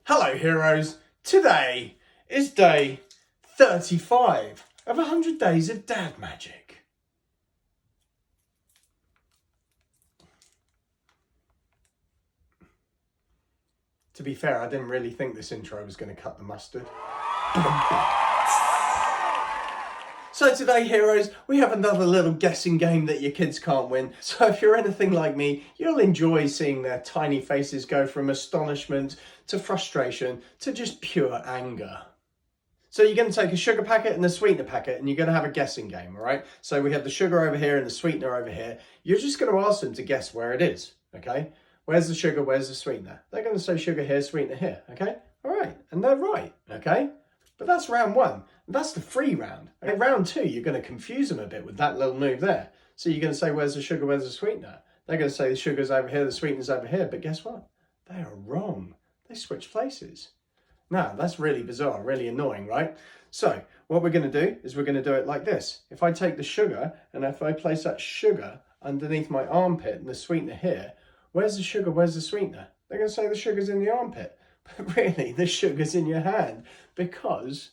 Hello heroes, today is day 35 of 100 days of dad magic. To be fair, I didn't really think this intro was going to cut the mustard. So today, heroes, we have another little guessing game that your kids can't win. So if you're anything like me, you'll enjoy seeing their tiny faces go from astonishment to frustration to just pure anger. So you're going to take a sugar packet and a sweetener packet and you're going to have a guessing game, all right? So we have the sugar over here and the sweetener over here. You're just going to ask them to guess where it is, okay? Where's the sugar, where's the sweetener? They're going to say sugar here, sweetener here, okay? All right, and they're right, okay? But that's round one. That's the free round. In round two, you're going to confuse them a bit with that little move there. So you're going to say, where's the sugar, where's the sweetener? They're going to say the sugar's over here, the sweetener's over here. But guess what? They are wrong. They switch places. Now, that's really bizarre, really annoying, right? So what we're going to do is we're going to do it like this. If I take the sugar and if I place that sugar underneath my armpit and the sweetener here, where's the sugar, where's the sweetener? They're going to say the sugar's in the armpit. But really, the sugar's in your hand because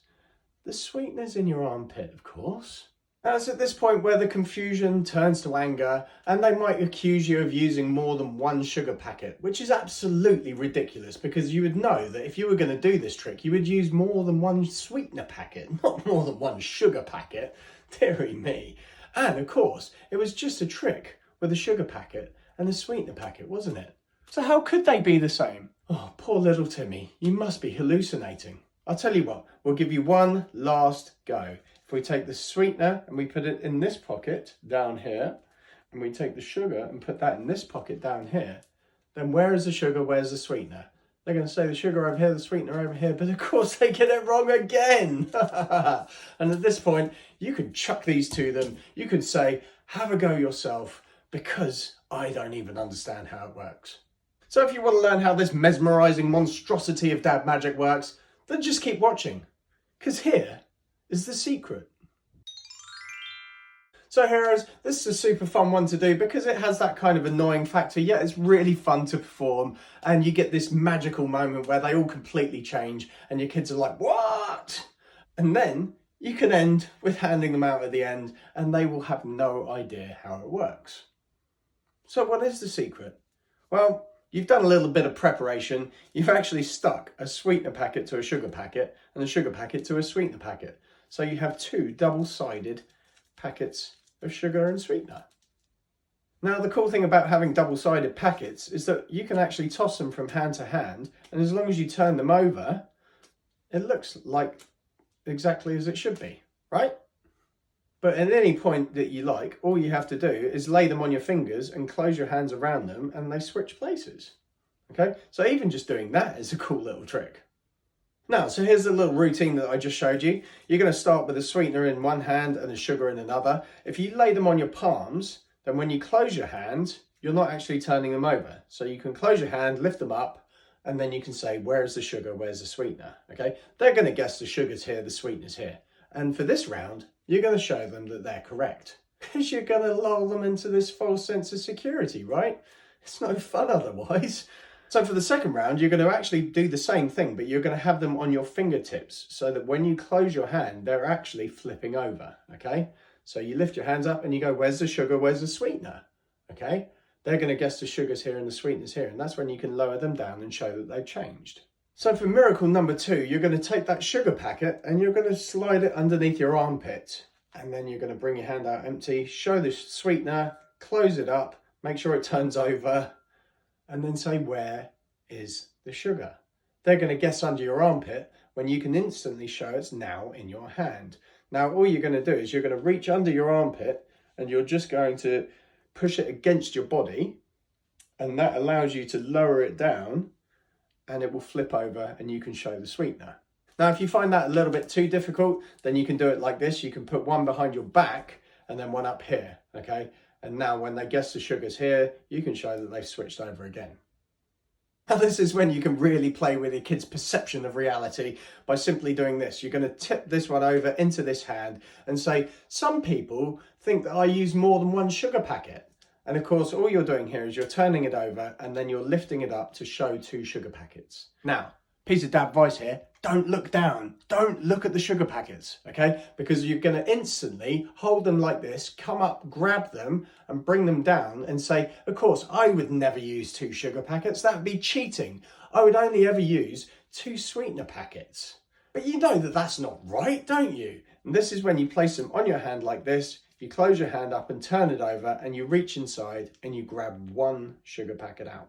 the sweetener's in your armpit, of course. Now it's at this point where the confusion turns to anger and they might accuse you of using more than one sugar packet, which is absolutely ridiculous because you would know that if you were going to do this trick, you would use more than one sweetener packet, not more than one sugar packet. Dearie me. And of course, it was just a trick with a sugar packet and a sweetener packet, wasn't it? So how could they be the same? Oh, poor little Timmy, you must be hallucinating. I'll tell you what, we'll give you one last go. If we take the sweetener and we put it in this pocket down here, and we take the sugar and put that in this pocket down here, then where is the sugar, where's the sweetener? They're going to say the sugar over here, the sweetener over here, but of course they get it wrong again. And at this point, you could chuck these to them. You could say, have a go yourself, because I don't even understand how it works. So if you want to learn how this mesmerising monstrosity of dad magic works, then just keep watching, because here is the secret. So heroes, this is a super fun one to do because it has that kind of annoying factor, yet it's really fun to perform and you get this magical moment where they all completely change and your kids are like, what? And then you can end with handing them out at the end and they will have no idea how it works. So what is the secret? Well, you've done a little bit of preparation. You've actually stuck a sweetener packet to a sugar packet and a sugar packet to a sweetener packet. So you have two double-sided packets of sugar and sweetener. Now, the cool thing about having double-sided packets is that you can actually toss them from hand to hand, and as long as you turn them over, it looks like exactly as it should be, right? But at any point that you like, all you have to do is lay them on your fingers and close your hands around them and they switch places. Okay, so even just doing that is a cool little trick. Now, so here's the little routine that I just showed you. You're going to start with the sweetener in one hand and the sugar in another. If you lay them on your palms, then when you close your hand, you're not actually turning them over. So you can close your hand, lift them up, and then you can say, where's the sugar, where's the sweetener? Okay, they're going to guess the sugar's here, the sweetener's here. And for this round, you're going to show them that they're correct. Because you're going to lull them into this false sense of security, right? It's no fun otherwise. So for the second round, you're going to actually do the same thing, but you're going to have them on your fingertips so that when you close your hand, they're actually flipping over, okay? So you lift your hands up and you go, where's the sugar, where's the sweetener, okay? They're going to guess the sugar's here and the sweetener's here, and that's when you can lower them down and show that they've changed. So for miracle number two, you're going to take that sugar packet and you're going to slide it underneath your armpit, and then you're going to bring your hand out empty, show the sweetener, close it up, make sure it turns over, and then say, where is the sugar? They're going to guess under your armpit when you can instantly show it's now in your hand. Now, all you're going to do is you're going to reach under your armpit and you're just going to push it against your body, and that allows you to lower it down and it will flip over and you can show the sweetener. Now, if you find that a little bit too difficult, then you can do it like this. You can put one behind your back and then one up here, okay? And now when they guess the sugar's here, you can show that they've switched over again. Now this is when you can really play with your kids' perception of reality by simply doing this. You're going to tip this one over into this hand and say, some people think that I use more than one sugar packet. And of course, all you're doing here is you're turning it over and then you're lifting it up to show two sugar packets. Now, piece of dad advice here, don't look down. Don't look at the sugar packets, okay? Because you're going to instantly hold them like this, come up, grab them and bring them down and say, of course, I would never use 2 sugar packets. That would be cheating. I would only ever use 2 sweetener packets. But you know that that's not right, don't you? And this is when you place them on your hand like this, you close your hand up and turn it over and you reach inside and you grab 1 sugar packet out,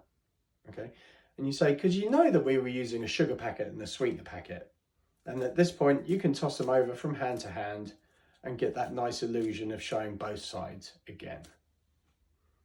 okay? And you say, because you know that we were using a sugar packet and a sweetener packet. And at this point, you can toss them over from hand to hand and get that nice illusion of showing both sides again.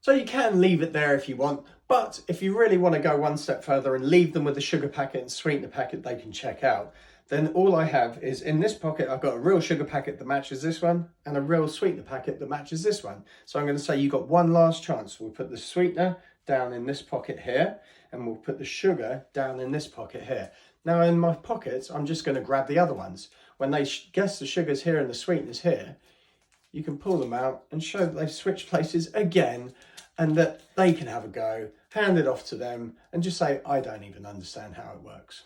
So you can leave it there if you want, but if you really want to go one step further and leave them with the sugar packet and sweetener packet they can check out, then all I have is in this pocket, I've got a real sugar packet that matches this one and a real sweetener packet that matches this one. So I'm going to say you've got one last chance. We'll put the sweetener down in this pocket here and we'll put the sugar down in this pocket here. Now in my pockets, I'm just going to grab the other ones. When they guess the sugar's here and the sweetener's here, you can pull them out and show that they've switched places again and that they can have a go, hand it off to them and just say, I don't even understand how it works.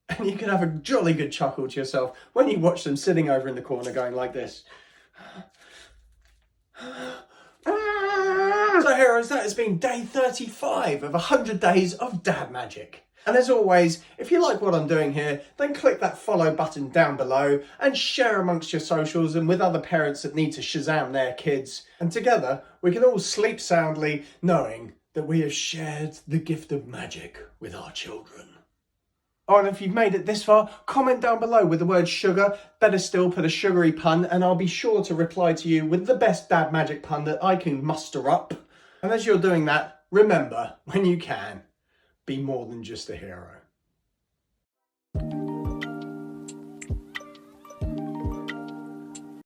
And you can have a jolly good chuckle to yourself when you watch them sitting over in the corner going like this. So heroes, that has been day 35 of 100 days of dad magic. And as always, if you like what I'm doing here, then click that follow button down below and share amongst your socials and with other parents that need to Shazam their kids. And together, we can all sleep soundly knowing that we have shared the gift of magic with our children. Oh, and if you've made it this far, comment down below with the word sugar. Better still, put a sugary pun, and I'll be sure to reply to you with the best dad magic pun that I can muster up. And as you're doing that, remember, when you can, be more than just a hero.